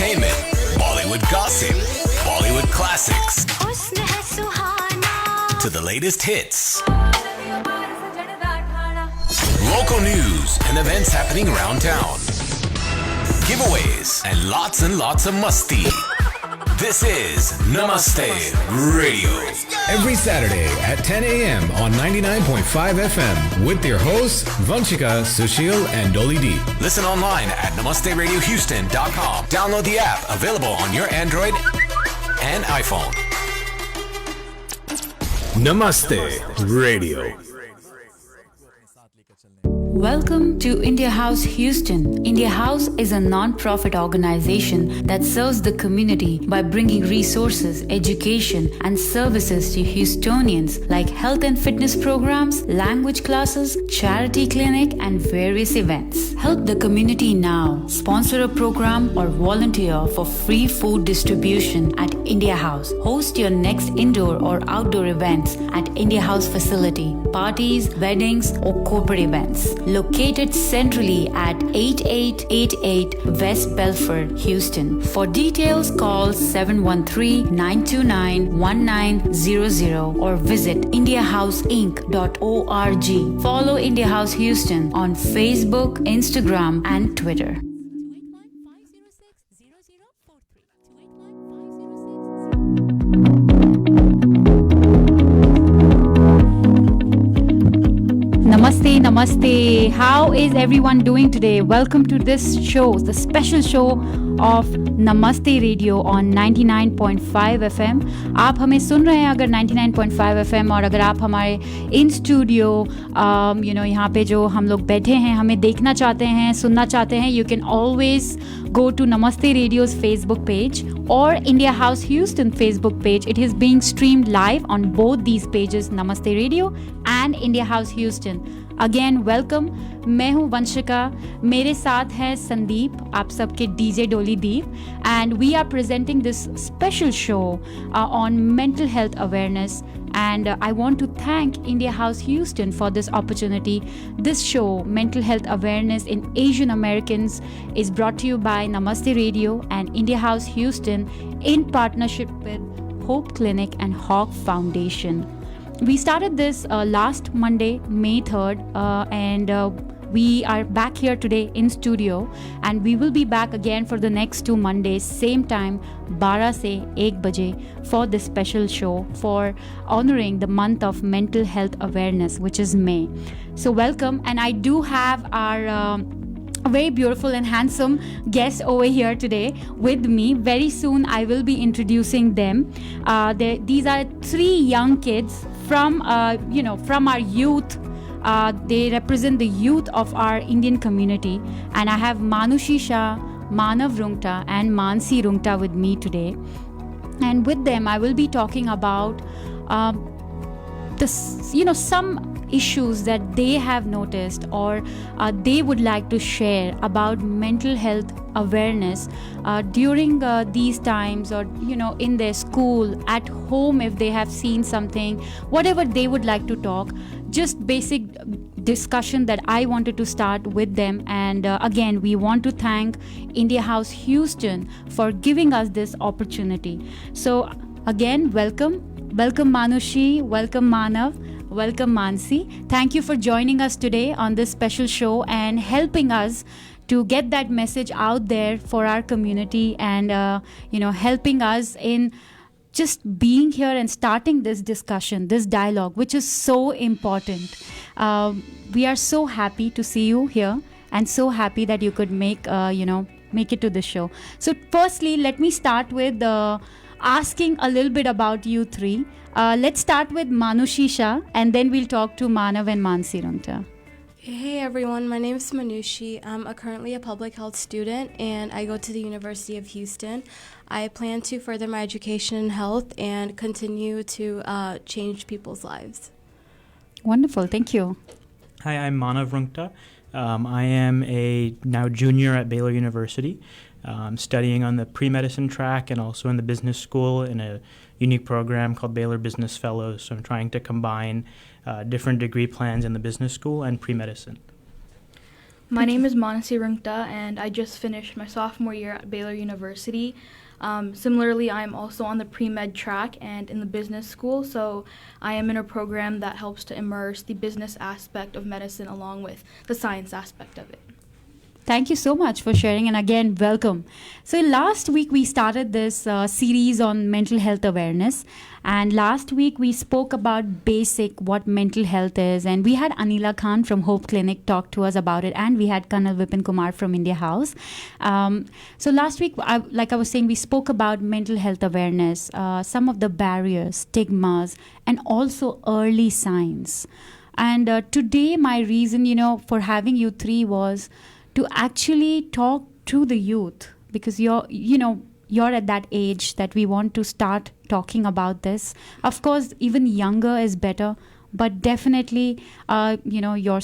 entertainment, Bollywood gossip, Bollywood classics, to the latest hits, local news and events happening around town, giveaways and lots of masti. This is Namaste Radio. Every Saturday at 10 a.m. on 99.5 FM with your hosts Vanshika, Sushil and Dolly D. Listen online at namasteradiohouston.com. Download the app, available on your Android and iPhone. Namaste Radio. Welcome to India House Houston. India House is a non-profit organization that serves the community by bringing resources, education, and services to Houstonians like health and fitness programs, language classes, charity clinic, and various events. Help the community now. Sponsor a program or volunteer for free food distribution at India House. Host your next indoor or outdoor events at India House facility, parties, weddings, or corporate events. Located centrally at 8888 West Belford, Houston. For details, call 713-929-1900 or visit indiahouseinc.org. Follow India House Houston on Facebook, Instagram, and Twitter. Namaste. How is everyone doing today? Welcome to this show, the special show of Namaste Radio on 99.5 FM. आप हमें सुन रहे हैं अगर 99.5 FM और अगर आप हमारे in studio यहाँ पे जो हम लोग बैठे हैं हमें देखना चाहते हैं, सुनना चाहते हैं, you can always go to Namaste Radio's Facebook page or India House Houston Facebook page. It is being streamed live on both these pages, Namaste Radio and India House Houston. Again, welcome. मैं हूँ वंशिका, मेरे साथ है संदीप, आप सबके DJ डोली दीप, and we are presenting this special show on mental health awareness. And I want to thank India House Houston for this opportunity. This show, Mental Health Awareness in Asian Americans, is brought to you by Namaste Radio and India House Houston in partnership with Hope Clinic and Hawk Foundation. We started this last Monday, May 3rd, and we are back here today in studio, and we will be back again for the next 2 Mondays, same time, 12 se 1 baje, for this special show for honoring the month of mental health awareness, which is May. So welcome, and I do have our a very beautiful and handsome guest over here today with me. Very soon I will be introducing them. These are 3 young kids from from our youth. They represent the youth of our Indian community, and I have Manushi Shah, Manav Rungta and Mansi Rungta with me today. And with them I will be talking about some issues that they have noticed or they would like to share about mental health awareness during these times, or in their school, at home, if they have seen something, whatever they would like to talk, just basic discussion that I wanted to start with them. And again, we want to thank India House Houston for giving us this opportunity. So again, welcome Manushi, welcome Manav, welcome Mansi. Thank you for joining us today on this special show and helping us to get that message out there for our community, and helping us in just being here and starting this discussion, this dialogue, which is so important. We are so happy to see you here and so happy that you could make it to the show. So firstly, let me start with asking a little bit about you 3. Let's start with Manushi Shah, and then we'll talk to Manav and Mansi Rungta. Hey everyone, my name is Manushi. I'm currently a public health student and I go to the University of Houston. I plan to further my education in health and continue to change people's lives. Wonderful, thank you. Hi, I'm Manav Rungta. I am a now junior at Baylor University. Studying on the pre-medicine track and also in the business school in a unique program called Baylor Business Fellows. So I'm trying to combine different degree plans in the business school and pre-medicine. My name is Manasi Rungta, and I just finished my sophomore year at Baylor University. Similarly, I'm also on the pre-med track and in the business school, so I am in a program that helps to immerse the business aspect of medicine along with the science aspect of it. Thank you so much for sharing, and again, welcome. So last week we started this series on mental health awareness, and last week we spoke about basic what mental health is, and we had Anila Khan from Hope Clinic talk to us about it, and we had Colonel Vipin Kumar from India House. So last week, like I was saying, we spoke about mental health awareness, some of the barriers, stigmas, and also early signs. And today my reason, for having you three was to actually talk to the youth, because you're at that age that we want to start talking about this. Of course, even younger is better, but definitely, your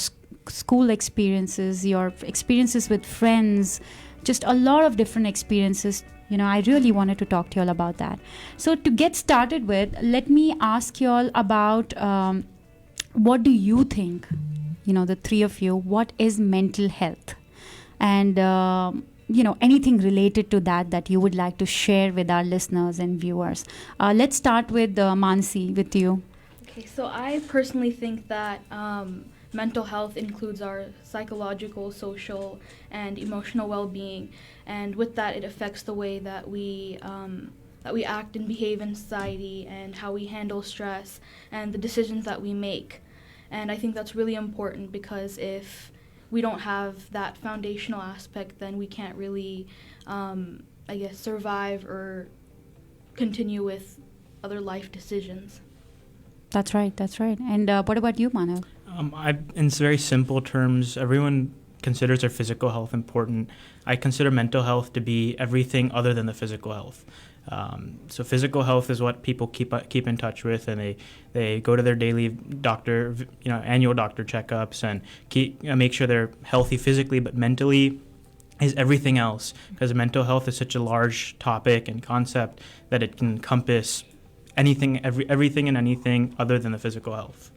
school experiences, your experiences with friends, just a lot of different experiences. I really wanted to talk to you all about that. So to get started with, let me ask you all about what do you think, the three of you, what is mental health? And, anything related to that you would like to share with our listeners and viewers. Let's start with Mansi, with you. Okay, so I personally think that mental health includes our psychological, social, and emotional well-being, and with that, it affects the way that we act and behave in society, and how we handle stress, and the decisions that we make. And I think that's really important, because if we don't have that foundational aspect, then we can't really, survive or continue with other life decisions. That's right. And what about you, Manav? In very simple terms, everyone considers their physical health important. I consider mental health to be everything other than the physical health. So physical health is what people keep in touch with, and they go to their daily doctor, annual doctor checkups, and make sure they're healthy physically, but mentally is everything else, because mental health is such a large topic and concept that it can encompass everything and anything other than the physical health.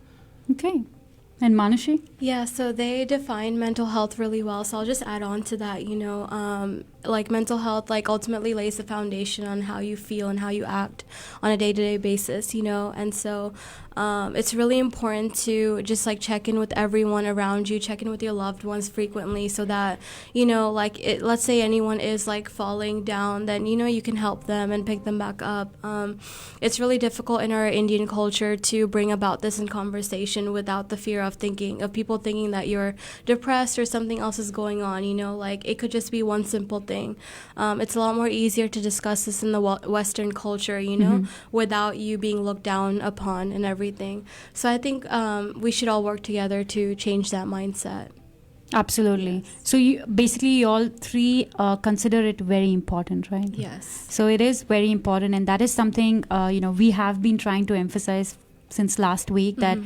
Okay. And Manushi? Yeah, so they define mental health really well. So I'll just add on to that, mental health, ultimately lays the foundation on how you feel and how you act on a day-to-day basis, And so it's really important to just, check in with everyone around you, check in with your loved ones frequently, so that, let's say anyone is, falling down, then, you can help them and pick them back up. It's really difficult in our Indian culture to bring about this in conversation without the fear of people thinking that you're depressed or something else is going on, it could just be one simple thing. It's a lot more easier to discuss this in the Western culture, without you being looked down upon and everything. So I think we should all work together to change that mindset. Absolutely. Yes. So you all three consider it very important, right? Yes. So it is very important, and that is something we have been trying to emphasize since last week, that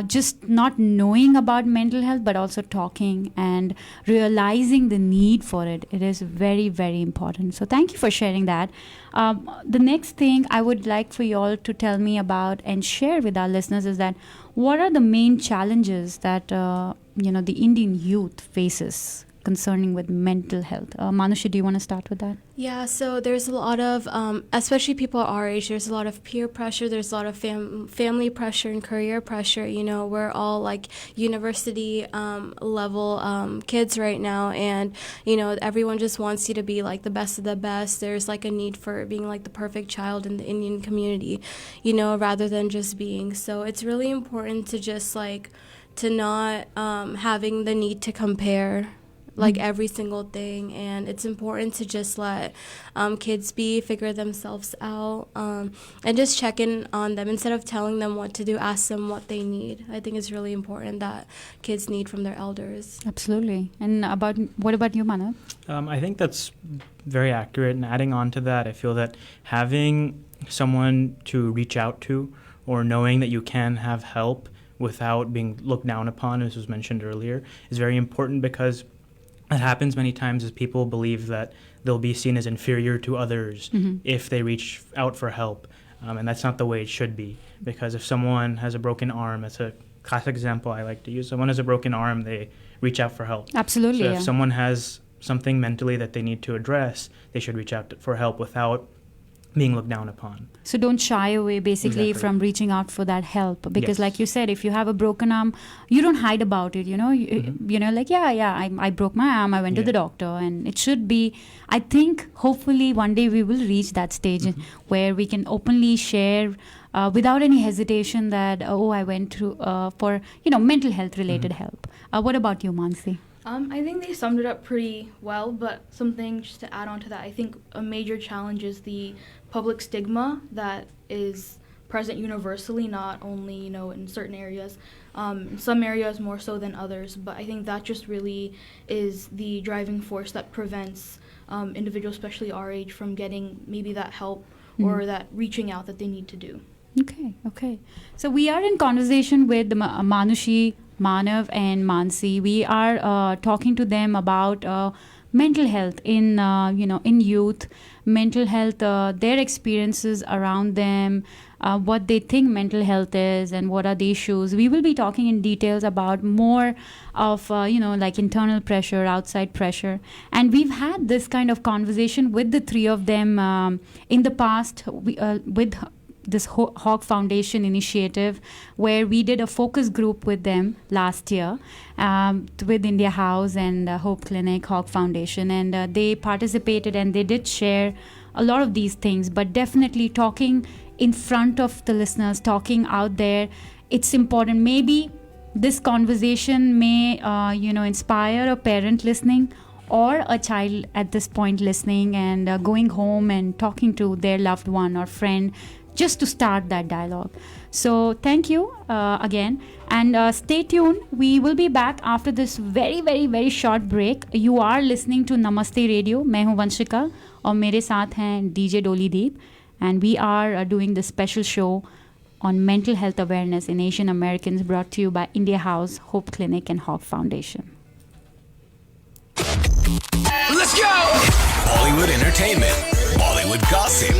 just not knowing about mental health, but also talking and realizing the need for it. It is very, very important. So thank you for sharing that. The next thing I would like for you all to tell me about and share with our listeners is that what are the main challenges that the Indian youth faces concerning with mental health? Manusha, do you want to start with that? Yeah, so there's a lot of, especially people our age, there's a lot of peer pressure, there's a lot of family pressure and career pressure. We're all university level kids right now, and everyone just wants you to be the best of the best. There's a need for being the perfect child in the Indian community, rather than just being. So it's really important to just to not having the need to compare every single thing, and it's important to just let kids figure themselves out, and just check in on them instead of telling them what to do. Ask them what they need. I think it's really important that kids need from their elders. Absolutely. And what about you, Manav? I think that's very accurate, and adding on to that, I feel that having someone to reach out to, or knowing that you can have help without being looked down upon, as was mentioned earlier, is very important, because it happens many times as people believe that they'll be seen as inferior to others if they reach out for help. And that's not the way it should be, because if someone has a broken arm, that's a classic example I like to use. Someone has a broken arm, they reach out for help. Absolutely. So if someone has something mentally that they need to address, they should reach out for help without being looked down upon. So don't shy away basically Exactly. from reaching out for that help, because Yes. like you said, if you have a broken arm, you don't hide about it, you know. You know, like I broke my arm, I went to Yeah. the doctor, and it should be, I think hopefully one day we will reach that stage where we can openly share without any hesitation that I went through for mental health related help. What about you, Mansi? I think they summed it up pretty well, but something just to add on to that, I think a major challenge is the public stigma that is present universally, not only, in certain areas. In some areas more so than others, but I think that just really is the driving force that prevents individuals, especially our age, from getting maybe that help or that reaching out that they need to do. Okay. So we are in conversation with Manushi, Manav and Mansi. We are talking to them about mental health in youth, mental health, their experiences around them, what they think mental health is and what are the issues. We will be talking in details about more of like internal pressure, outside pressure, and we've had this kind of conversation with the three of them in the past with this Hawk Foundation initiative, where we did a focus group with them last year with India House and Hope Clinic, Hawk Foundation, and they participated and they did share a lot of these things. But definitely talking in front of the listeners, talking out there, it's important. Maybe this conversation may inspire a parent listening or a child at this point listening and going home and talking to their loved one or friend, just to start that dialogue. So thank you again, and stay tuned. We will be back after this very very very short break. You are listening to Namaste Radio. मैं हूँ वंशिका और मेरे साथ हैं DJ Dolly Deep, and we are doing this special show on mental health awareness in Asian Americans, brought to you by India House, Hope Clinic and Hawk Foundation. Let's go! Bollywood entertainment, Bollywood gossip,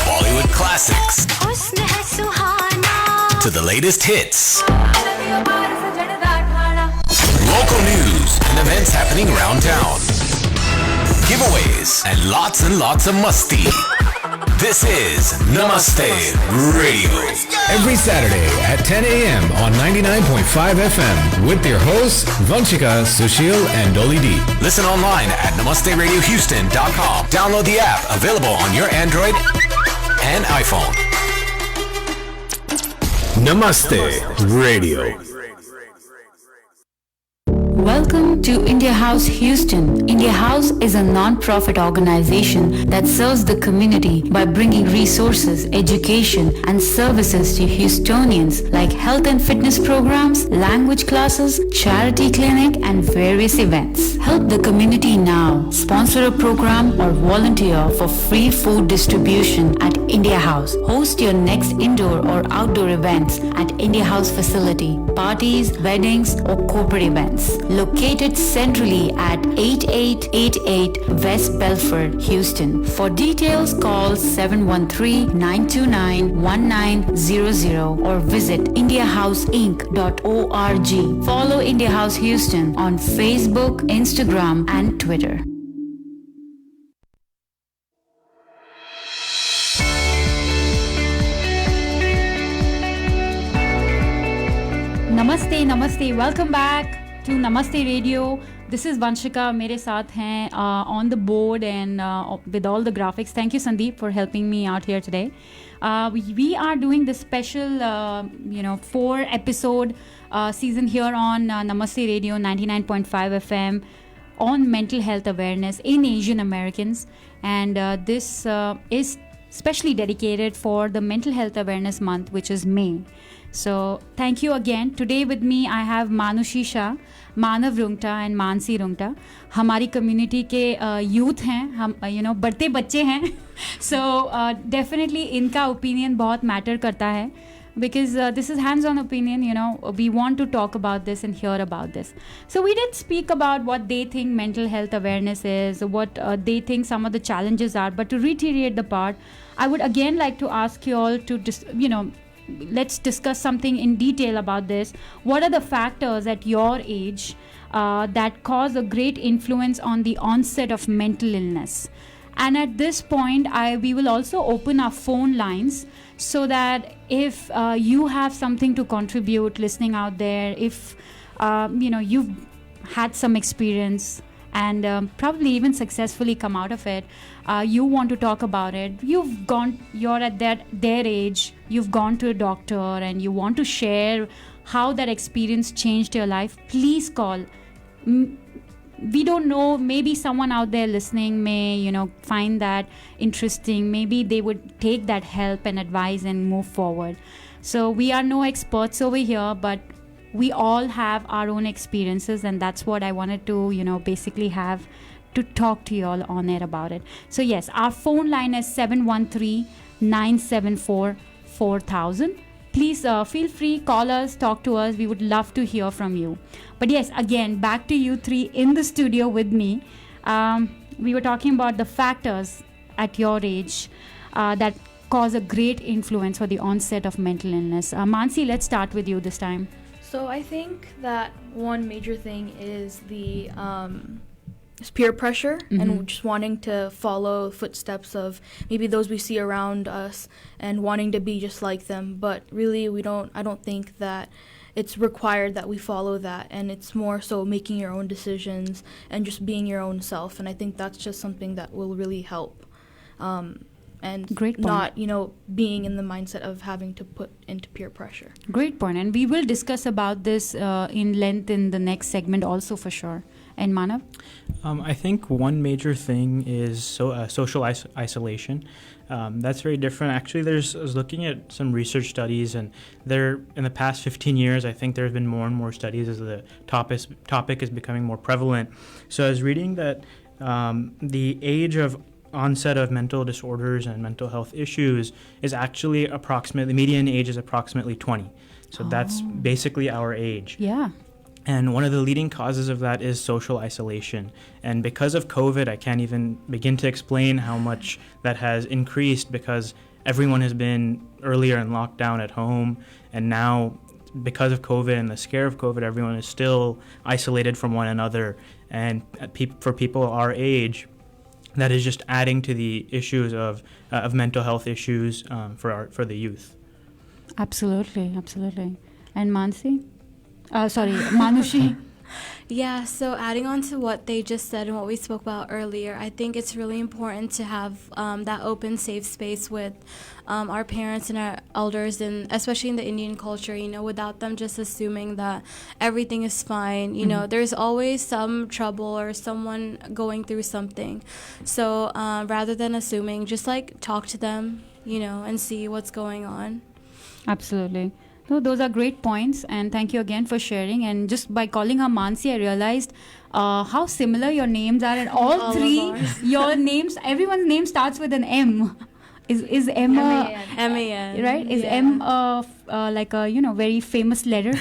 Bollywood classics, to the latest hits, local news and events happening around town, giveaways, and lots of musti. This is Namaste Radio. Every Saturday at 10 a.m. on 99.5 FM with your hosts Vanchika, Sushil, and Dolly D. Listen online at namasteradiohouston.com. Download the app, available on your Android and iPhone. Namaste Radio. Welcome to India House Houston. India House is a non-profit organization that serves the community by bringing resources, education, and services to Houstonians like health and fitness programs, language classes, charity clinic, and various events. Help the community now. Sponsor a program or volunteer for free food distribution at India House. Host your next indoor or outdoor events at India House facility, parties, weddings, or corporate events. Located centrally at 8888 West Belford, Houston. For details, call 713-929-1900 or visit indiahouseinc.org. Follow India House Houston on Facebook, Instagram, and Twitter. Namaste. Welcome back to Namaste Radio. This is Vanshika. मेरे साथ हैं on the board and with all the graphics. Thank you, Sandeep, for helping me out here today. We are doing this special, 4-episode season here on Namaste Radio 99.5 FM on mental health awareness in Asian Americans. And this is specially dedicated for the Mental Health Awareness Month, which is May. So thank you again. Today with me I have Manushi Shah, Manav Rungta and Mansi Rungta. हमारी community के youth हैं, हम बढ़ते बच्चे हैं. So definitely इनका opinion बहुत matter करता है, because this is hands-on opinion. We want to talk about this and hear about this. So we did speak about what they think mental health awareness is, what they think some of the challenges are. But to reiterate the part, I would again like to ask you all to just let's discuss something in detail about this. What are the factors at your age that cause a great influence on the onset of mental illness? And at this point, we will also open our phone lines so that if you have something to contribute, listening out there, if you've had some experience and probably even successfully come out of it, you want to talk about it, you're at their age, you've gone to a doctor and you want to share how that experience changed your life, please call. We don't know, maybe someone out there listening may find that interesting, maybe they would take that help and advice and move forward. So we are no experts over here, but we all have our own experiences, and that's what I wanted to basically have to talk to you all on air about it. So yes, our phone line is 713-974-4000. Please feel free, call us, talk to us. We would love to hear from you. But yes, again, back to you three in the studio with me. We were talking about the factors at your age that cause a great influence for the onset of mental illness. Mansi, let's start with you this time. So I think that one major thing is the peer pressure and just wanting to follow footsteps of maybe those we see around us and wanting to be just like them. But really, I don't think that it's required that we follow that, and it's more so making your own decisions and just being your own self. And I think that's just something that will really help. And Great point. Not, being in the mindset of having to put into peer pressure. Great point. And we will discuss about this in length in the next segment also for sure. And Manav? I think one major thing is social isolation. That's very different. Actually, I was looking at some research studies, and in the past 15 years, I think there's been more and more studies as the topic is becoming more prevalent. So I was reading that the age of onset of mental disorders and mental health issues is actually the median age is approximately 20. So that's basically our age. Yeah. And one of the leading causes of that is social isolation. And because of COVID, I can't even begin to explain how much that has increased, because everyone has been earlier in lockdown at home. And now, because of COVID and the scare of COVID, everyone is still isolated from one another. And for people our age, that is just adding to the issues of mental health issues for the youth. Absolutely. And Mansi? Manushi? Yeah, so adding on to what they just said and what we spoke about earlier, I think it's really important to have that open, safe space with our parents and our elders, and especially in the Indian culture, without them just assuming that everything is fine. There's always some trouble or someone going through something. So rather than assuming, just talk to them, and see what's going on. Absolutely. No, those are great points, and thank you again for sharing. And just by calling her Mansi, I realized how similar your names are, and all three, your names, everyone's name starts with an M. Is M M-A-N. right? Is M like a very famous letter?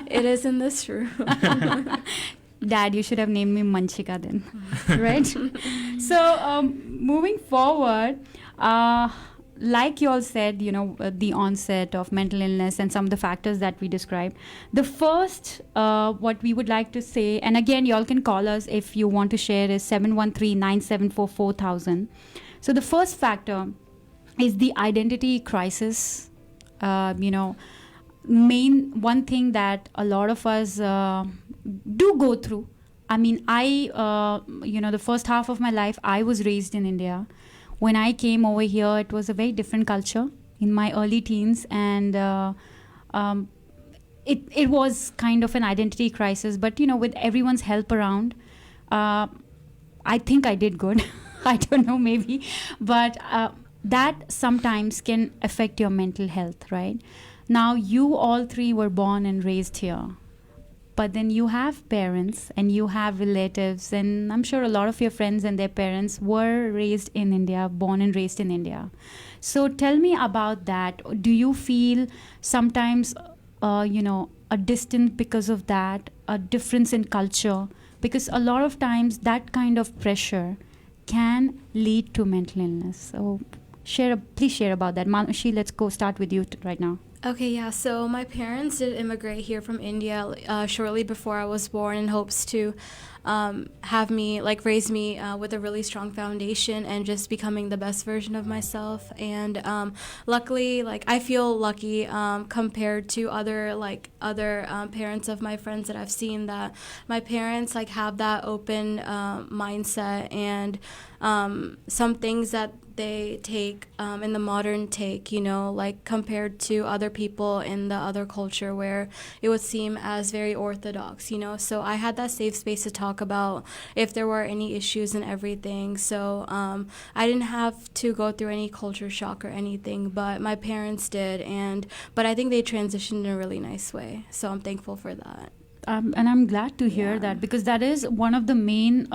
It is in this room. Dad, you should have named me Manchika then, right? So moving forward. Like you all said, the onset of mental illness and some of the factors that we described. The first, what we would like to say, and again, you all can call us if you want to share, is 713-974-4000. So the first factor is the identity crisis. One thing that a lot of us do go through. I mean, the first half of my life, I was raised in India. When I came over here, it was a very different culture in my early teens, and it was kind of an identity crisis. But, with everyone's help around, I think I did good. I don't know, maybe. But that sometimes can affect your mental health, right? Now, you all three were born and raised here. But then you have parents and you have relatives, and I'm sure a lot of your friends and their parents were raised in India, born and raised in India. So tell me about that. Do you feel sometimes, a distance because of that, a difference in culture? Because a lot of times that kind of pressure can lead to mental illness. So Please share about that. Manushi, let's go start with you right now. Okay, yeah. So my parents did immigrate here from India shortly before I was born, in hopes to have me, like, raise me with a really strong foundation and just becoming the best version of myself. And luckily, like, I feel lucky compared to other parents of my friends that I've seen, that my parents, like, have that open mindset, and some things that they take in the modern take, you know, like, compared to other people in the other culture where it would seem as very orthodox, you know. So I had that safe space to talk about if there were any issues and everything. So I didn't have to go through any culture shock or anything, but my parents did, but I think they transitioned in a really nice way. So I'm thankful for that. And I'm glad to hear that, because that is one of the main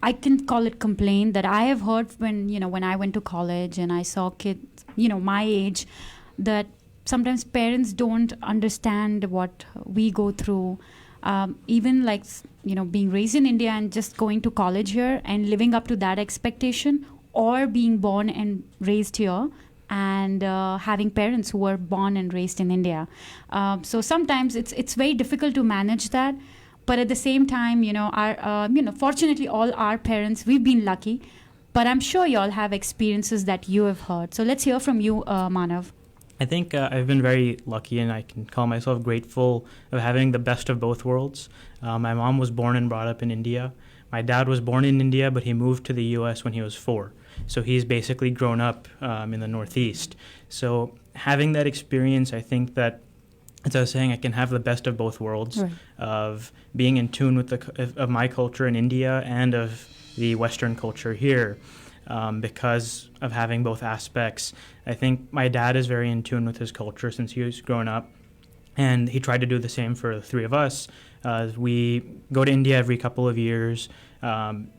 I can call it complaint that I have heard when I went to college and I saw kids, my age, that sometimes parents don't understand what we go through. Even like, being raised in India and just going to college here and living up to that expectation, or being born and raised here and having parents who were born and raised in India. So sometimes it's very difficult to manage that. But at the same time, fortunately, all our parents, we've been lucky. But I'm sure you all have experiences that you have heard. So let's hear from you, Manav. I think I've been very lucky, and I can call myself grateful of having the best of both worlds. My mom was born and brought up in India. My dad was born in India, but he moved to the U.S. when he was 4. So he's basically grown up in the Northeast. So having that experience, I think that, as I was saying, I can have the best of both worlds, right, of being in tune with of my culture in India and of the Western culture here, because of having both aspects. I think my dad is very in tune with his culture since he was growing up, and he tried to do the same for the three of us. We go to India every couple of years,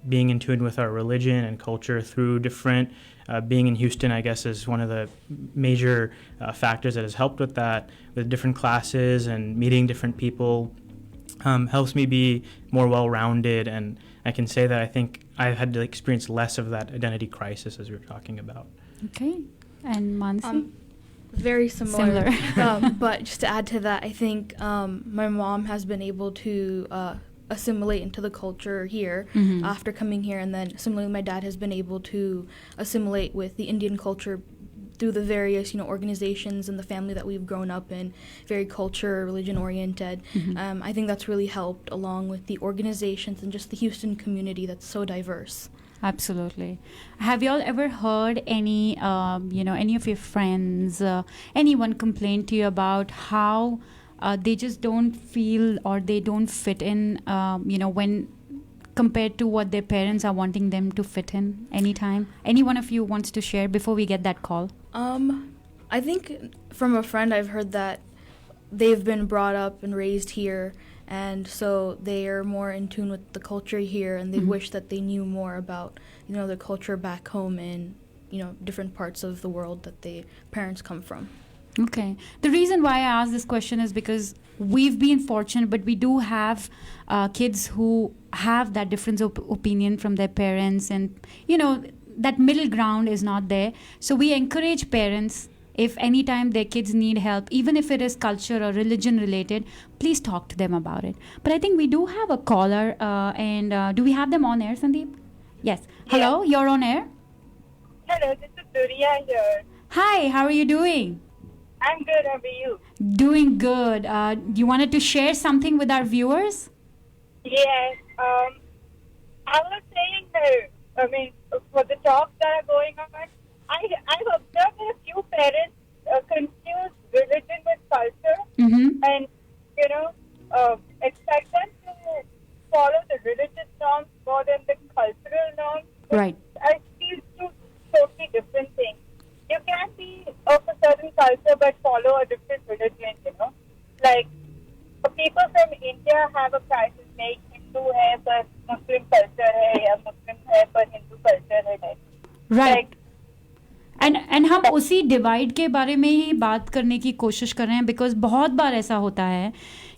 being in tune with our religion and culture through different being in Houston, I guess, is one of the major factors that has helped with that, with different classes and meeting different people, helps me be more well-rounded. And I can say that I think I've had to experience less of that identity crisis as we were talking about. Okay. And Mansi? Very similar. But just to add to that, I think my mom has been able to assimilate into the culture here after coming here, and then similarly my dad has been able to assimilate with the Indian culture through the various organizations and the family that we've grown up in, very culture, religion oriented. I think that's really helped, along with the organizations and just the Houston community that's so diverse. Absolutely. Have you all ever heard any any of your friends, anyone complain to you about how they just don't feel or they don't fit in, when compared to what their parents are wanting them to fit in anytime? Any one of you wants to share before we get that call? I think from a friend I've heard that they've been brought up and raised here, and so they are more in tune with the culture here, and they wish that they knew more about, the culture back home in, different parts of the world that their parents come from. Okay. The reason why I asked this question is because we've been fortunate, but we do have kids who have that difference of opinion from their parents, and, that middle ground is not there. So we encourage parents, if anytime their kids need help, even if it is culture or religion related, please talk to them about it. But I think we do have a caller, and do we have them on air, Sandeep? Yes. Hello, you're on air. Hello, this is Duriya here. Hi, how are you doing? I'm good, how are you? Doing good. You wanted to share something with our viewers? Yes. I was saying that, for the talks that are going on, I've observed that a few parents confuse religion with culture and, expect them to follow the religious norms more than the cultural norms. Right. I feel two totally different things. You can be of a certain culture but follow a different religion, Like, people from India have a crisis like Hindu hai par Muslim culture hai, ya Muslim hai par Hindu culture hai. Right. Like, and हम उसी divide के बारे में ही बात करने की कोशिश कर रहे हैं, बिकॉज बहुत बार ऐसा होता है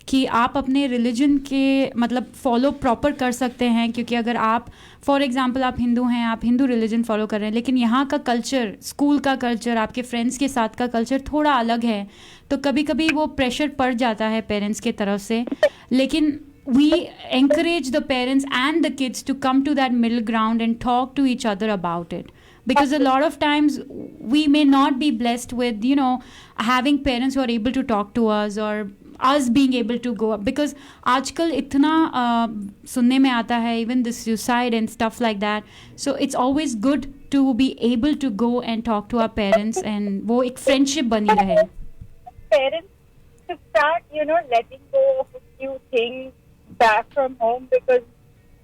कि आप अपने रिलीजन के मतलब फॉलो प्रॉपर कर सकते हैं, क्योंकि अगर आप फॉर एग्जांपल आप हिंदू हैं, आप हिंदू रिलीजन फॉलो कर रहे हैं, लेकिन यहाँ का कल्चर, स्कूल का कल्चर, आपके फ्रेंड्स के साथ का कल्चर थोड़ा अलग है, तो कभी कभी वो प्रेशर पड़ जाता है पेरेंट्स के तरफ से. लेकिन we encourage the parents and the kids to come to that middle ground and talk to each other about it, because a lot of times we may not be blessed with, you know, having parents who are able to talk to us or us being able to go up, because आजकल इतना सुनने में आता है even the suicide and stuff like that, so it's always good to be able to go and talk to our parents and वो एक friendship बनी रहे. Parents to start, you know, letting go of a few things back from home, because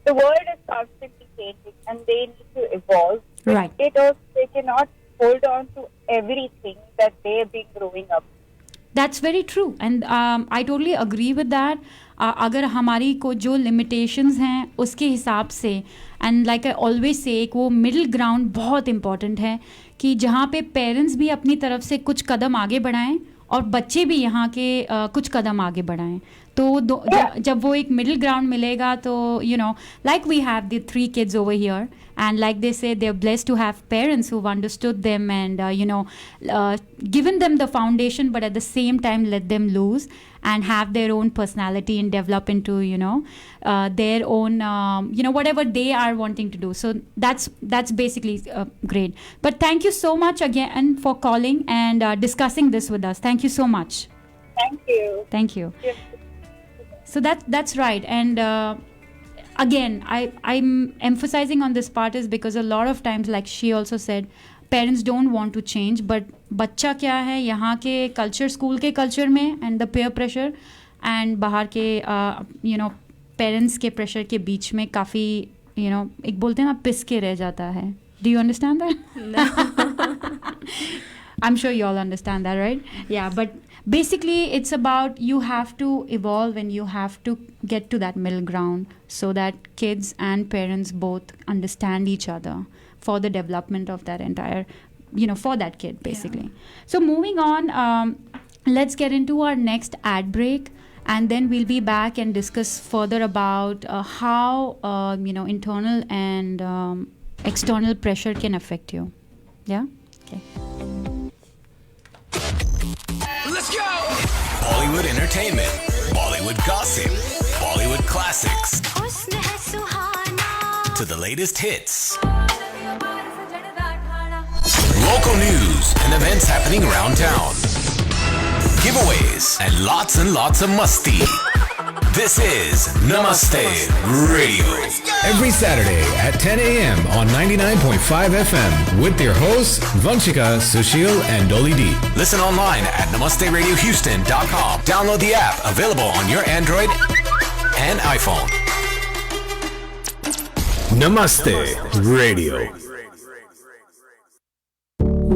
the world is constantly changing and they need to evolve. Right. They cannot hold on to everything that they have been growing up. That's very true and I totally agree with that. अगर हमारी को जो limitations हैं उसके हिसाब से, and like I always say, एक वो middle ground बहुत important है कि जहाँ पे parents भी अपनी तरफ से कुछ कदम आगे बढ़ाएं और बच्चे भी यहाँ के कुछ कदम आगे बढ़ाएं. तो जब वो एक मिडिल ग्राउंड मिलेगा तो you know, like we have the 3 kids over here, and like they say, they're blessed to have parents who've understood them and you know, given them the foundation, but at the same time let them loose and have their own personality and develop into, you know, their own you know, whatever they are wanting to do. So that's basically great. But thank you so much again for calling and discussing this with us. Thank you so much. Thank you. So that's right. And again, I'm emphasizing on this part is because a lot of times, like she also said, parents don't want to change, but बच्चा क्या है यहाँ के culture, school के culture में and the peer pressure and बाहर के you know parents के प्रेशर के बीच में काफ़ी यू नो, एक बोलते हैं ना, पिस के रह जाता है. Do you understand that? I'm sure you all understand that, right? Yeah, but basically it's about you have to evolve and you have to get to that middle ground so that kids and parents both understand each other for the development of that entire, you know, for that kid basically. Yeah. So moving on, let's get into our next ad break, and then we'll be back and discuss further about how you know, internal and external pressure can affect you. Yeah? Okay. Let's go! Bollywood entertainment, Bollywood gossip, Bollywood classics, to the latest hits. Local news and events happening around town. Giveaways and lots of masti. This is Namaste Radio. Every Saturday at 10 a.m. on 99.5 FM with your hosts Vanchika, Sushil and Dolly D. Listen online at namasteradiohouston.com. Download the app, available on your Android and iPhone. Namaste Radio.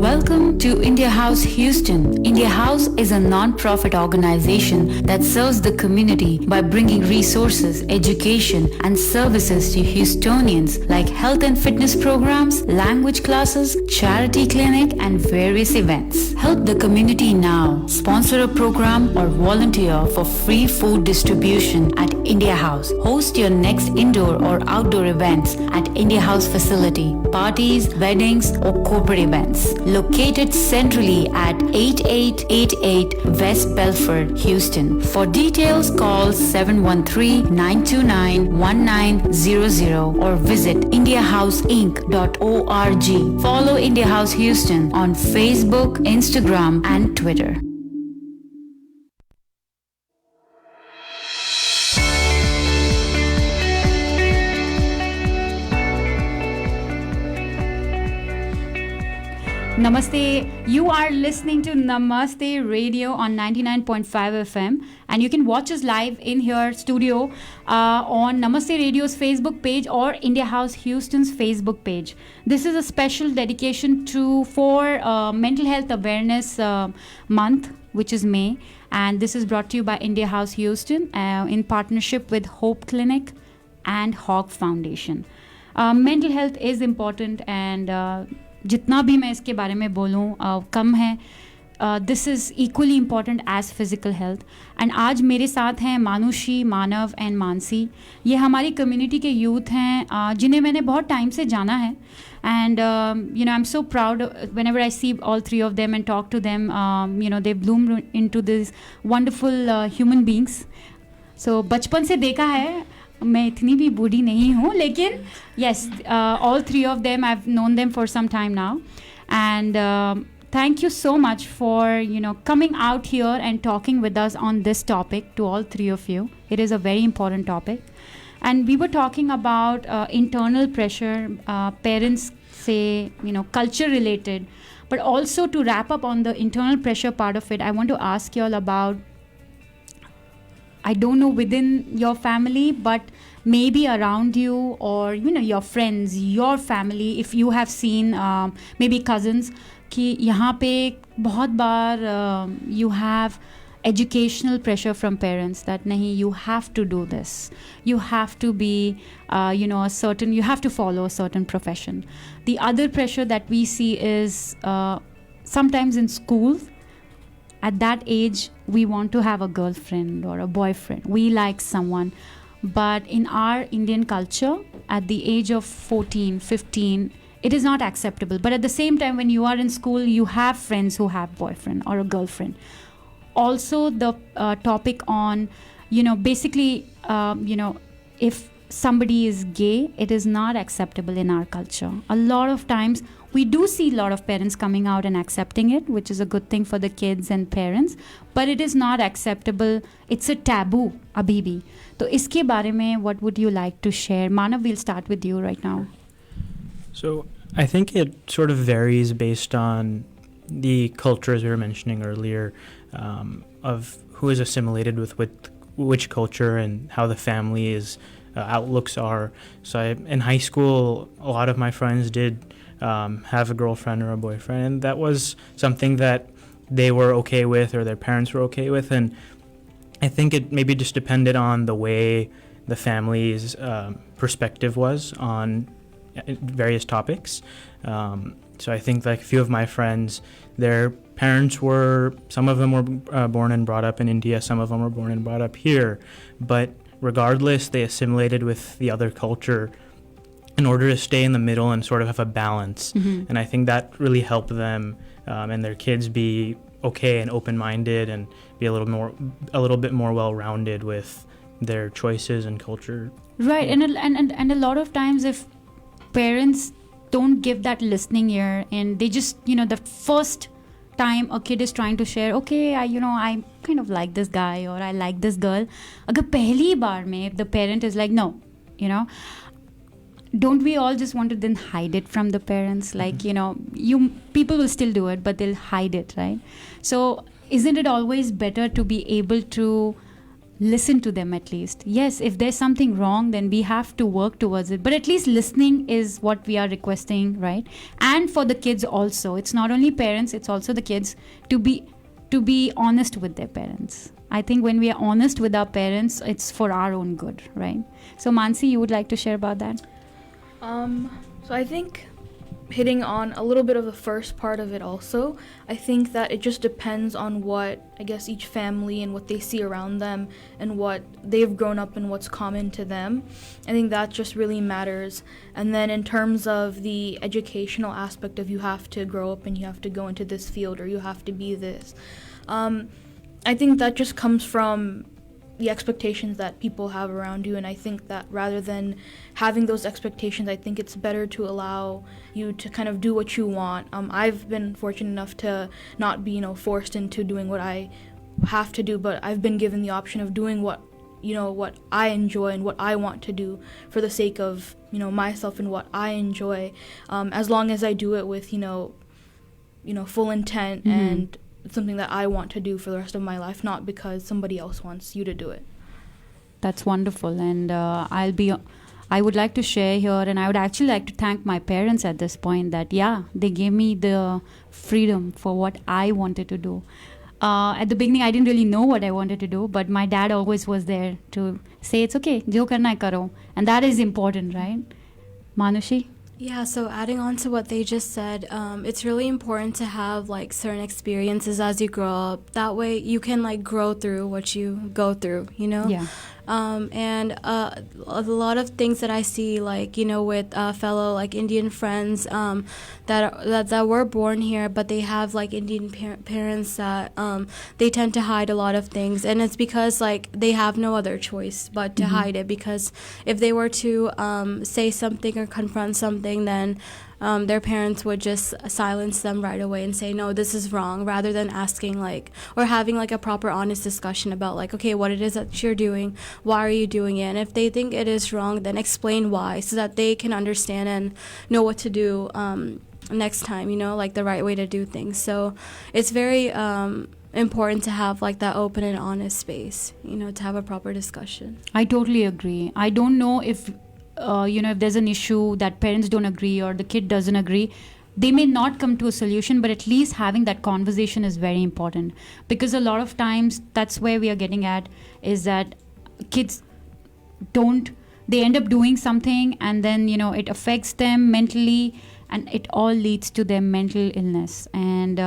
Welcome to India House Houston. India House is a non-profit organization that serves the community by bringing resources, education, and services to Houstonians like health and fitness programs, language classes, charity clinic, and various events. Help the community now. Sponsor a program or volunteer for free food distribution at India House. Host your next indoor or outdoor events at India House facility, parties, weddings, or corporate events. Located centrally at 8888 West Belford, Houston. For details, call 713-929-1900 or visit indiahouseinc.org. Follow India House Houston on Facebook, Instagram, and Twitter. Namaste. You are listening to Namaste Radio on 99.5 FM, and you can watch us live in here studio on Namaste Radio's Facebook page or India House Houston's Facebook page. This is a special dedication for Mental Health Awareness Month, which is May, and this is brought to you by India House Houston in partnership with Hope Clinic and Hawk Foundation. Mental health is important, and जितना भी मैं इसके बारे में बोलूँ कम है, this is equally important as physical health. And आज मेरे साथ हैं मानुषी, मानव एंड मानसी. ये हमारी कम्युनिटी के यूथ हैं जिन्हें मैंने बहुत टाइम से जाना है. And I'm so proud whenever I see all three of them and talk to them. They bloom into these wonderful human beings. So बचपन से देखा है, मैं इतनी भी बूढ़ी नहीं हूँ, लेकिन yes, all three of them, I've known them for some time now. And thank you so much for coming out here and talking with us on this topic, to all three of you. It is a very important topic. And we were talking about internal pressure, parents say, culture related. But also to wrap up on the internal pressure part of it, I want to ask you all about, I don't know within your family, but maybe around you, or your friends, your family, if you have seen maybe cousins, कि यहाँ पे बहुत बार you have educational pressure from parents that nahi, you have to do this, you have to be you have to follow a certain profession. The other pressure that we see is sometimes in schools, at that age we want to have a girlfriend or a boyfriend, we like someone, but in our Indian culture at the age of 14, 15, it is not acceptable. But at the same time, when you are in school, you have friends who have boyfriend or a girlfriend. Also the topic on basically if somebody is gay, it is not acceptable in our culture. A lot of times we do see a lot of parents coming out and accepting it, which is a good thing for the kids and parents, but it is not acceptable. It's a taboo abhi bhi. So iske bare mein, what would you like to share? Manav, we'll start with you right now. So I think it sort of varies based on the culture, as we were mentioning earlier, of who is assimilated with which culture and how the family's outlooks are. So in high school, a lot of my friends did have a girlfriend or a boyfriend, and that was something that they were okay with or their parents were okay with. And I think it maybe just depended on the way the family's perspective was on various topics. So I think like a few of my friends, their parents were, some of them were born and brought up in India, some of them were born and brought up here, but regardless, they assimilated with the other culture in order to stay in the middle and sort of have a balance. Mm-hmm. And I think that really helped them and their kids be okay and open-minded and be a little bit more well-rounded with their choices and culture. Right, and a lot of times if parents don't give that listening ear and they just the first time a kid is trying to share, okay, I kind of like this guy or I like this girl, agar pehli baar mein if the parent is like no, don't we all just want to then hide it from the parents? Like people will still do it, but they'll hide it, right? So isn't it always better to be able to listen to them at least? Yes, if there's something wrong, then we have to work towards it, but at least listening is what we are requesting, right? And for the kids also, it's not only parents, it's also the kids to be honest with their parents. I think when we are honest with our parents, it's for our own good, right? So Mansi, you would like to share about that? So I think hitting on a little bit of the first part of it also, I think that it just depends on what, I guess, each family and what they see around them and what they've grown up and what's common to them. I think that just really matters. And then in terms of the educational aspect of you have to grow up and you have to go into this field or you have to be this, I think that just comes from the expectations that people have around you, and I think that rather than having those expectations, I think it's better to allow you to kind of do what you want. I've been fortunate enough to not be, forced into doing what I have to do, but I've been given the option of doing what I enjoy and what I want to do for the sake of, myself and what I enjoy, as long as I do it with, full intent mm-hmm. and something that I want to do for the rest of my life, not because somebody else wants you to do it. That's wonderful. And I would like to share here, and I would actually like to thank my parents at this point that, they gave me the freedom for what I wanted to do. At the beginning, I didn't really know what I wanted to do, but my dad always was there to say, it's okay, jo karna hai karo. And that is important, right? Manushi? Yeah, so adding on to what they just said, it's really important to have like certain experiences as you grow up. That way you can like grow through what you go through, you know? Yeah. And a lot of things that I see, like, you know, with fellow like Indian friends that were born here, but they have like Indian parents that they tend to hide a lot of things, and it's because like they have no other choice but to hide it, because if they were to say something or confront something, then their parents would just silence them right away and say, no, this is wrong, rather than asking like, or having like a proper honest discussion about like, okay, what it is that you're doing, why are you doing it, and if they think it is wrong, then explain why, so that they can understand and know what to do next time, you know, like the right way to do things. So it's very important to have like that open and honest space, you know, to have a proper discussion. I totally agree. I don't know if if there's an issue that parents don't agree or the kid doesn't agree, they may not come to a solution, but at least having that conversation is very important, because a lot of times that's where we are getting at, is that kids they end up doing something, and then it affects them mentally, and it all leads to their mental illness. And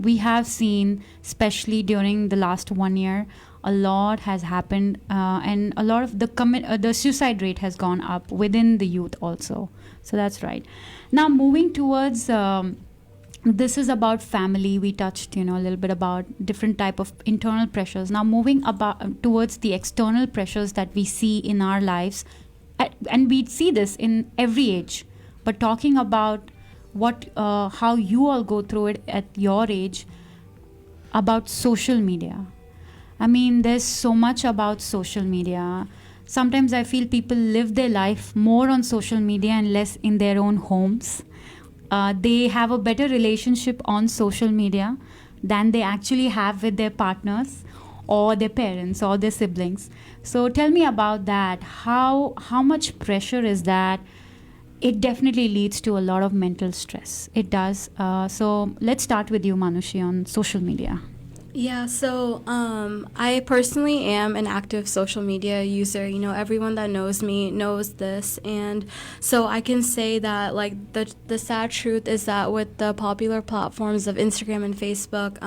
we have seen, especially during the last 1 year, a lot has happened, and a lot of the suicide rate has gone up within the youth also. So that's right. Now moving towards this is about family. We touched a little bit about different type of internal pressures. Now moving towards the external pressures that we see in our lives, and we see this in every age, but talking about how you all go through it at your age, about social media. I mean, there's so much about social media. Sometimes I feel people live their life more on social media and less in their own homes. They have a better relationship on social media than they actually have with their partners or their parents or their siblings. So tell me about that. How much pressure is that? It definitely leads to a lot of mental stress. It does. So let's start with you, Manushi, on social media. Yeah, so I personally am an active social media user. Everyone that knows me knows this. And so I can say that, like, the sad truth is that with the popular platforms of Instagram and Facebook,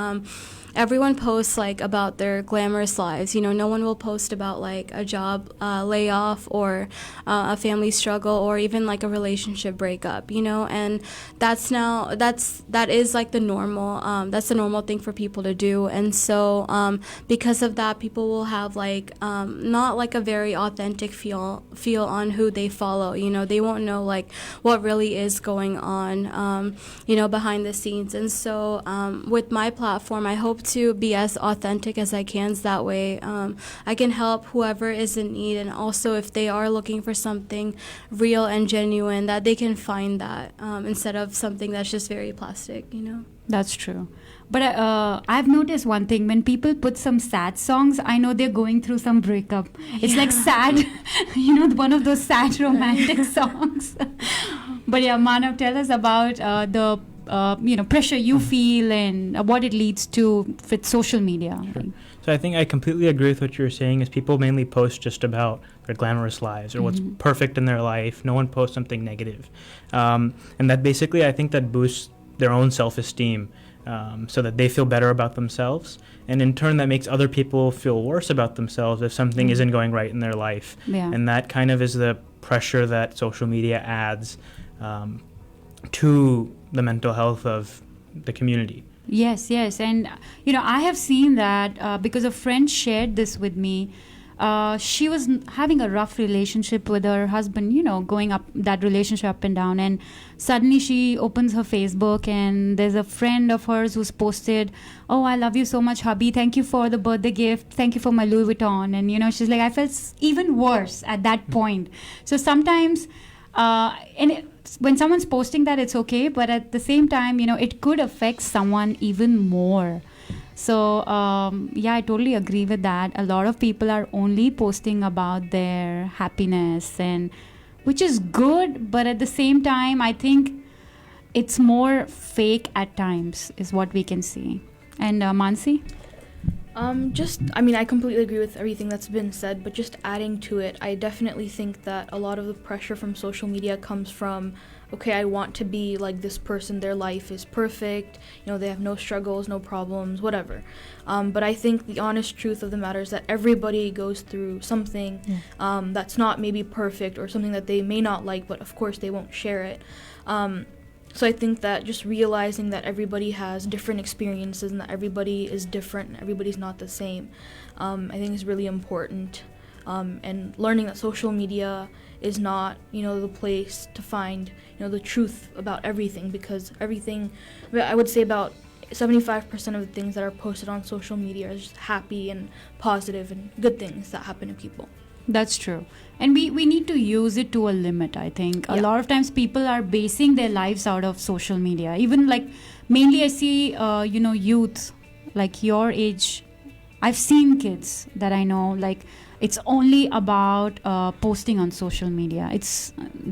everyone posts like about their glamorous lives. No one will post about like a job layoff or a family struggle or even like a relationship breakup. And that is like the normal. That's the normal thing for people to do. And so because of that, people will have like not like a very authentic feel on who they follow. They won't know like what really is going on behind the scenes. And so with my platform, I hope to be as authentic as I can, so that way I can help whoever is in need, and also if they are looking for something real and genuine, that they can find that instead of something that's just very plastic. That's true. But I've noticed one thing. When people put some sad songs, I know they're going through some breakup. It's like sad, one of those sad romantic songs. But yeah, Manav, tell us about the pressure you feel and what it leads to with social media. Sure. So I think I completely agree with what you're saying, is people mainly post just about their glamorous lives or what's perfect in their life. No one posts something negative. And that basically, I think that boosts their own self-esteem, so that they feel better about themselves. And in turn, that makes other people feel worse about themselves if something isn't going right in their life. Yeah. And that kind of is the pressure that social media adds to the mental health of the community. Yes. And, I have seen that because a friend shared this with me. She was having a rough relationship with her husband, going up that relationship up and down. And suddenly she opens her Facebook and there's a friend of hers who's posted, "Oh, I love you so much, hubby. Thank you for the birthday gift. Thank you for my Louis Vuitton." And, she's like, I felt even worse at that point. So sometimes, when someone's posting that, it's okay. But at the same time, it could affect someone even more. So, I totally agree with that. A lot of people are only posting about their happiness, and which is good, but at the same time, I think it's more fake at times, is what we can see. And Mansi? I completely agree with everything that's been said, but just adding to it, I definitely think that a lot of the pressure from social media comes from, okay, I want to be like this person, their life is perfect, they have no struggles, no problems, whatever. But I think the honest truth of the matter is that everybody goes through something that's not maybe perfect, or something that they may not like, but of course they won't share it. So I think that just realizing that everybody has different experiences and that everybody is different and everybody's not the same, I think is really important. And learning that social media is not, the place to find, the truth about everything, because everything, I would say about 75% of the things that are posted on social media are just happy and positive and good things that happen to people. That's true. And we need to use it to a limit, I think. A lot of times people are basing their lives out of social media. Even mainly I see, youth, like your age. I've seen kids that I know, it's only about posting on social media.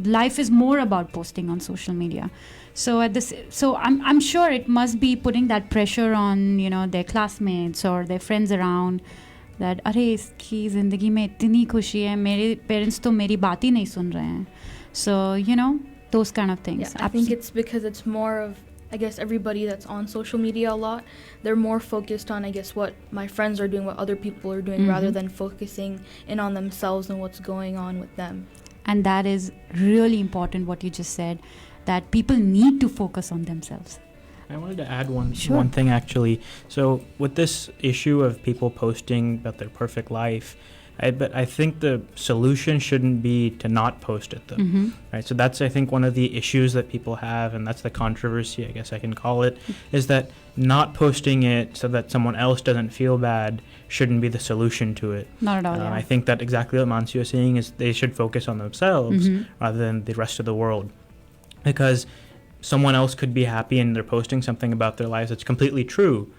Life is more about posting on social media. So I'm sure it must be putting that pressure on, their classmates or their friends around, that अरे इसकी ज़िंदगी में इतनी खुशी है, मेरे parents तो मेरी बात ही नहीं सुन रहे हैं. So those kind of things. I think it's because it's more of, I guess, everybody that's on social media a lot, they're more focused on, I guess, what my friends are doing, what other people are doing, rather than focusing in on themselves and what's going on with them. And that is really important, what you just said, that people need to focus on themselves. I wanted to add one thing, actually. So with this issue of people posting about their perfect life, I think the solution shouldn't be to not post it, though. Right? So that's, I think, one of the issues that people have, and that's the controversy, I guess I can call it, is that not posting it so that someone else doesn't feel bad shouldn't be the solution to it. Not at all. I think that exactly what Mansi was saying is they should focus on themselves rather than the rest of the world. Because someone else could be happy and they're posting something about their lives that's completely true,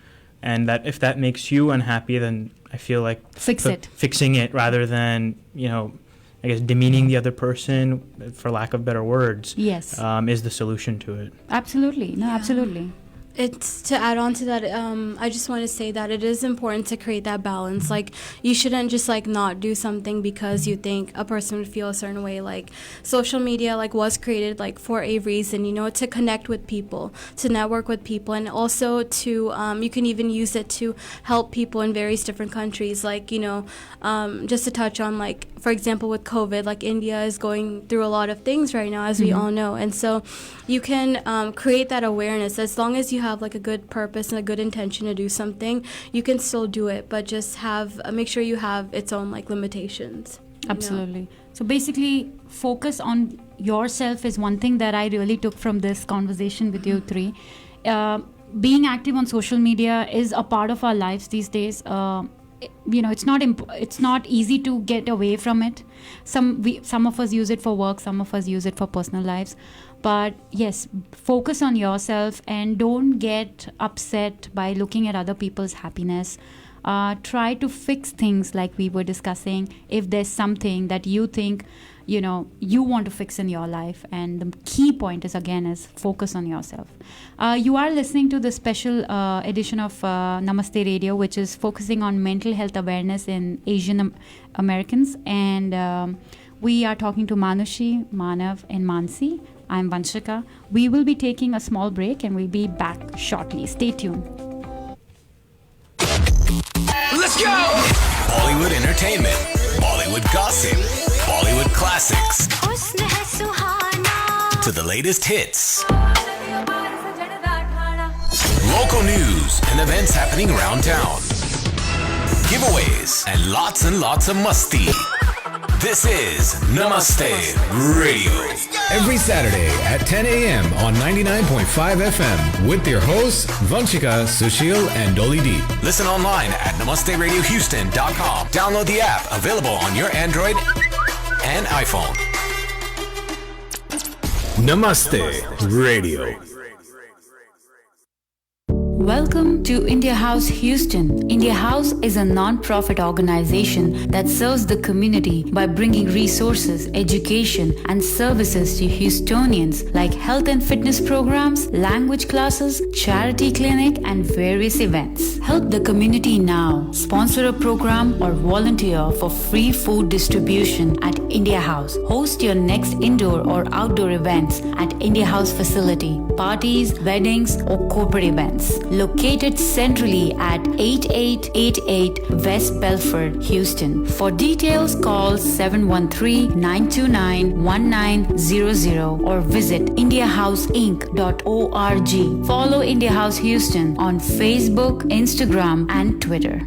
and that if that makes you unhappy, then I feel like fixing it rather than I guess demeaning the other person, for lack of better words, yes, is the solution to it. Absolutely. No, absolutely. It's to add on to that, I just want to say that it is important to create that balance. You shouldn't just not do something because you think a person would feel a certain way. Social media was created for a reason, to connect with people, to network with people, and also to you can even use it to help people in various different countries. Just to touch on for example, with COVID, India is going through a lot of things right now, as we all know, and so you can create that awareness. As long as you have a good purpose and a good intention to do something, you can still do it, but just make sure you have its own limitations. Absolutely. So basically, focus on yourself is one thing that I really took from this conversation with you three. Being active on social media is a part of our lives these days. It's not easy to get away from it. Some of us use it for work, some of us use it for personal lives. But yes, focus on yourself and don't get upset by looking at other people's happiness. Try to fix things like we were discussing. If there's something that you think, you want to fix in your life, and the key point is focus on yourself. You are listening to the special edition of Namaste Radio, which is focusing on mental health awareness in Asian Americans, and we are talking to Manushi, Manav, and Mansi. I'm Vanshika. We will be taking a small break and we'll be back shortly. Stay tuned. Let's go! Bollywood entertainment, Bollywood gossip, Bollywood classics, to the latest hits, local news and events happening around town, giveaways, and lots of musti. This is Namaste Radio. Every Saturday at 10 a.m. on 99.5 FM with your hosts Vanshika, Sushil, and Dolly D. Listen online at namasteradiohouston.com. Download the app, available on your Android and iPhone. Namaste Radio. Welcome to India House Houston. India House is a non-profit organization that serves the community by bringing resources, education, and services to Houstonians like health and fitness programs, language classes, charity clinic, and various events. Help the community now. Sponsor a program or volunteer for free food distribution at India House. Host your next indoor or outdoor events at India House facility, parties, weddings, or corporate events. Located centrally at 8888 West Belford, Houston. For details, call 713-929-1900 or visit indiahouseinc.org. Follow India House Houston on Facebook, Instagram, and Twitter.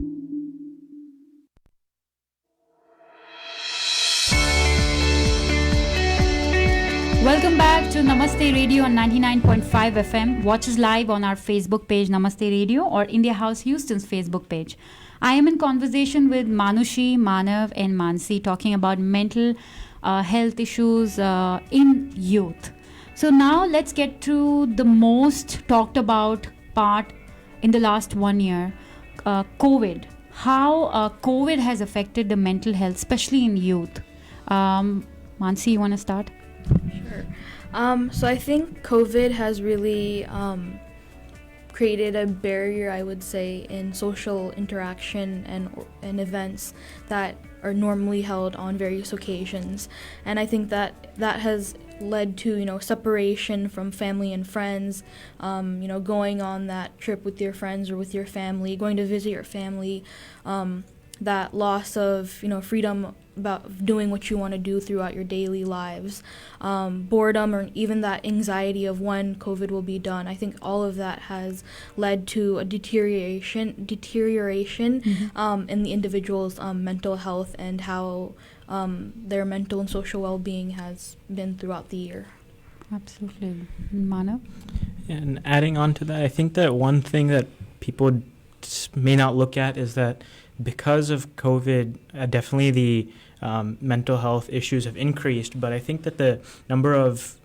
Welcome back to Namaste Radio on 99.5 FM. Watch us live on our Facebook page Namaste Radio or India House Houston's Facebook page. I am in conversation with Manushi, Manav and Mansi talking about mental health issues in youth. So now let's get to the most talked about part in the last 1 year, COVID. How COVID has affected the mental health, especially in youth. Mansi, you want to start? Sure. So I think COVID has really created a barrier, I would say, in social interaction and events that are normally held on various occasions. And I think that has led to, separation from family and friends, going on that trip with your friends or with your family, going to visit your family, that loss of, freedom about doing what you want to do throughout your daily lives, boredom, or even that anxiety of when COVID will be done. I think all of that has led to a deterioration in the individual's mental health and how their mental and social well-being has been throughout the year. Absolutely. Manav? And adding on to that, I think that one thing that people may not look at is that because of COVID, definitely the mental health issues have increased, but I think that the number of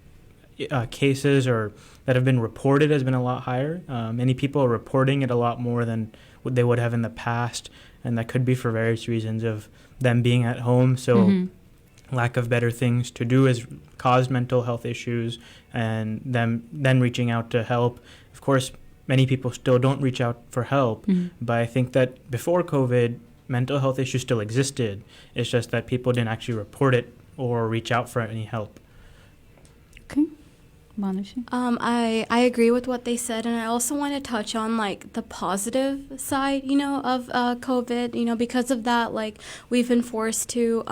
cases or that have been reported has been a lot higher. Many people are reporting it a lot more than what they would have in the past, and that could be for various reasons of them being at home. So lack of better things to do has caused mental health issues, and them then reaching out to help. Of course, many people still don't reach out for help, but I think that before COVID, mental health issues still existed. It's just that people didn't actually report it or reach out for any help. Okay. Manushi? I agree with what they said, and I also want to touch on the positive side, of COVID. Because of that, we've been forced to,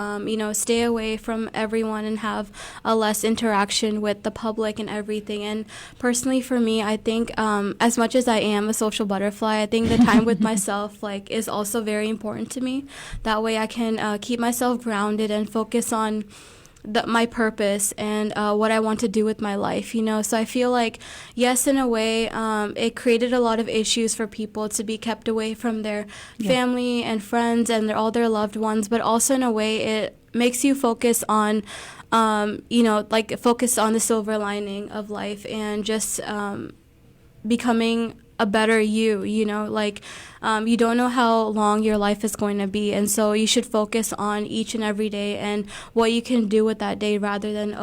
stay away from everyone and have a less interaction with the public and everything. And personally, for me, I think as much as I am a social butterfly, I think the time with myself is also very important to me. That way, I can keep myself grounded and focus on my purpose and what I want to do with my life, So I feel yes, in a way, it created a lot of issues for people to be kept away from their family and friends and all their loved ones, but also in a way it makes you focus on, focus on the silver lining of life and just becoming a better you, you don't know how long your life is going to be, and so you should focus on each and every day and what you can do with that day rather than,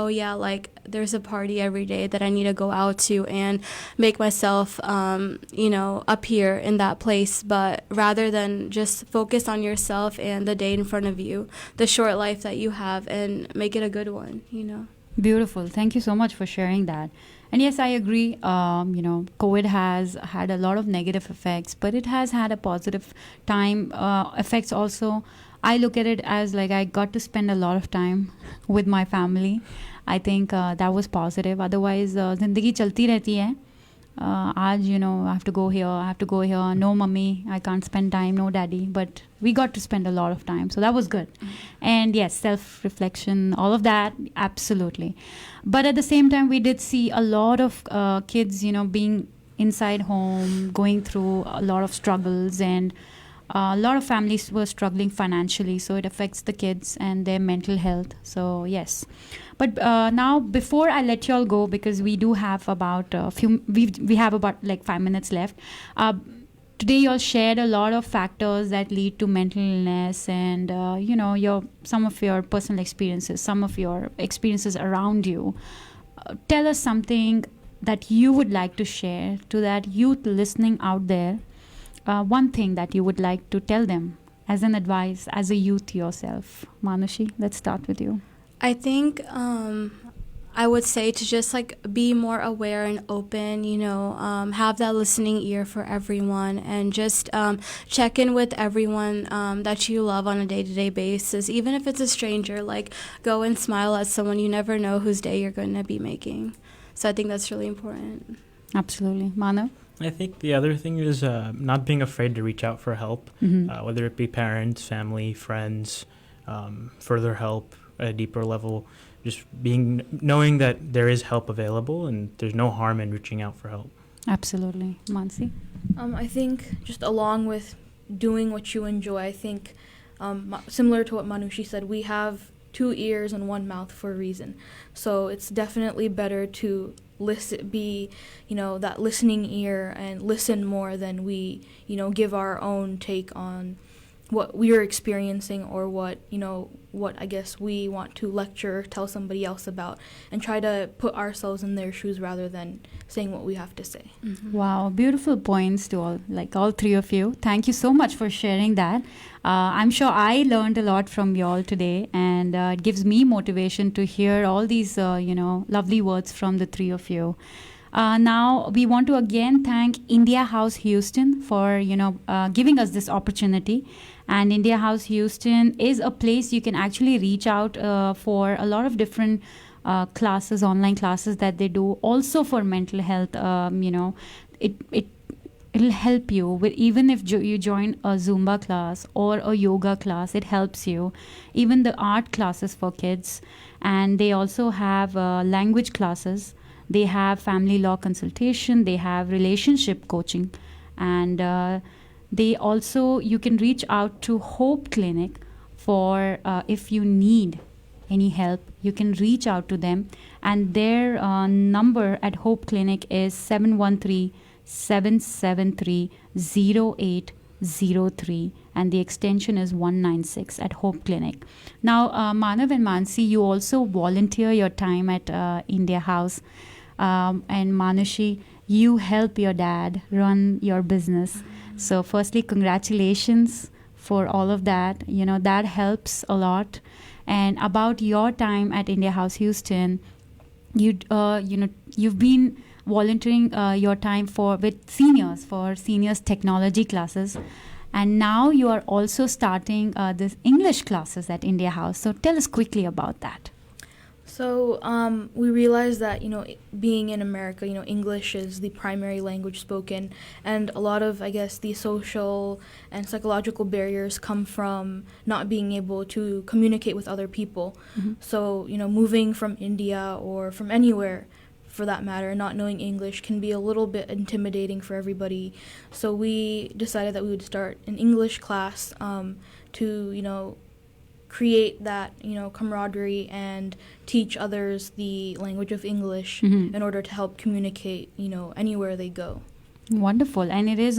there's a party every day that I need to go out to and make myself, appear in that place, but rather than just focus on yourself and the day in front of you, the short life that you have, and make it a good one, Beautiful. Thank you so much for sharing that. And yes, I agree. COVID has had a lot of negative effects, but it has had a positive time effects also. I look at it as I got to spend a lot of time with my family. I think that was positive. Otherwise, zindagi chalti rehti hai. I have to go here. No mummy, I can't spend time. No daddy. But we got to spend a lot of time. So that was good. And yes, self-reflection, all of that, absolutely. But at the same time, we did see a lot of kids, being inside home, going through a lot of struggles. And a lot of families were struggling financially, so it affects the kids and their mental health. So yes, but now before I let you all go, because we do have about we have about like 5 minutes left. Today you all shared a lot of factors that lead to mental illness, and some of your personal experiences, some of your experiences around you. Tell us something that you would like to share to that youth listening out there. One thing that you would like to tell them as an advice, as a youth yourself. Manushi, let's start with you. I think I would say to just like be more aware and open, have that listening ear for everyone, and just check in with everyone that you love on a day-to-day basis. Even if it's a stranger, like go and smile at someone. You never know whose day you're going to be making. So I think that's really important. Absolutely. Manav? I think the other thing is not being afraid to reach out for help, whether it be parents, family, friends, further help at a deeper level. Just knowing that there is help available and there's no harm in reaching out for help. Absolutely. Mansi? I think just along with doing what you enjoy, I think similar to what Manushi said, we have 2 ears and 1 mouth for a reason. So it's definitely better to be that listening ear and listen more than we give our own take on what we're experiencing, or what I guess we want to tell somebody else about, and try to put ourselves in their shoes rather than saying what we have to say. Wow, beautiful points to all 3 of you. Thank you so much for sharing that. I'm sure I learned a lot from y'all today, and it gives me motivation to hear all these lovely words from the 3 of you. Now we want to again thank India House Houston for giving us this opportunity. And India House Houston is a place you can actually reach out for a lot of different classes, online classes that they do. Also for mental health, it'll help you with, even if you join a Zumba class or a yoga class, it helps you. Even the art classes for kids, and they also have language classes. They have family law consultation. They have relationship coaching, and you can reach out to Hope Clinic for if you need any help. You can reach out to them, and their number at Hope Clinic is 713-773-0803, and the extension is 196 at Hope Clinic. Now, Manav and Mansi, you also volunteer your time at India House, and Manushi, you help your dad run your business. So firstly, congratulations for all of that. That helps a lot. And about your time at India House Houston, you've been volunteering your time with seniors technology classes, and now you are also starting this English classes at India House. So tell us quickly about that. So we realized that, being in America, English is the primary language spoken, and a lot of, I guess, the social and psychological barriers come from not being able to communicate with other people. So, moving from India or from anywhere, for that matter, not knowing English can be a little bit intimidating for everybody. So we decided that we would start an English class to, create that camaraderie and teach others the language of English in order to help communicate anywhere they go. Wonderful. And it is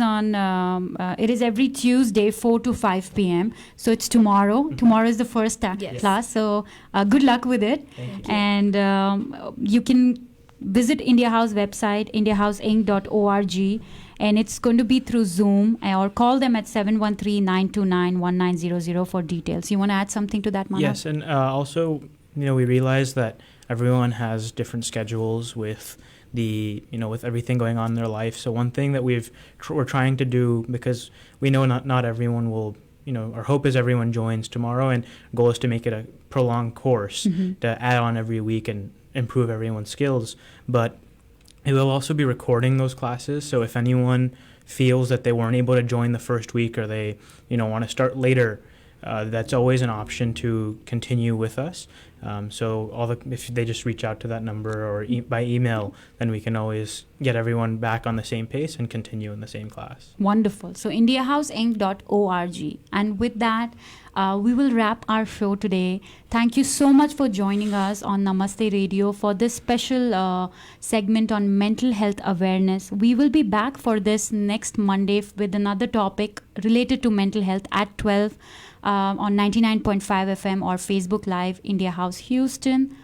it is every Tuesday 4 to 5 p.m. So it's tomorrow. Tomorrow is the first class. So good luck with it. Thank you. And you can visit India House website, indiahouseinc.org, and it's going to be through Zoom, or call them at 713-929-1900 for details. You want to add something to that, Manav? Yes, and also, we realize that everyone has different schedules with with everything going on in their life. So one thing that we're trying to do, because we know not everyone will, our hope is everyone joins tomorrow, and goal is to make it a prolonged course to add on every week and improve everyone's skills. But it will also be recording those classes, so if anyone feels that they weren't able to join the first week, or they want to start later, that's always an option to continue with us. So if they just reach out to that number or by email, then we can always get everyone back on the same pace and continue in the same class. Wonderful. So indiahousinc.org. And with that, we will wrap our show today. Thank you so much for joining us on Namaste Radio for this special segment on mental health awareness. We will be back for this next Monday with another topic related to mental health at 12 on 99.5 FM or Facebook Live, India House Houston,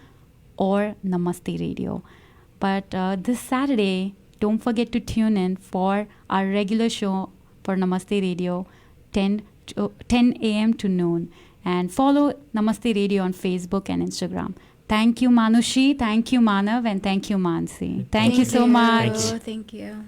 or Namaste Radio. But this Saturday, don't forget to tune in for our regular show for Namaste Radio, 10 a.m. to noon. And follow Namaste Radio on Facebook and Instagram. Thank you, Manushi. Thank you, Manav. And thank you, Mansi. Thank you so much. Thank you.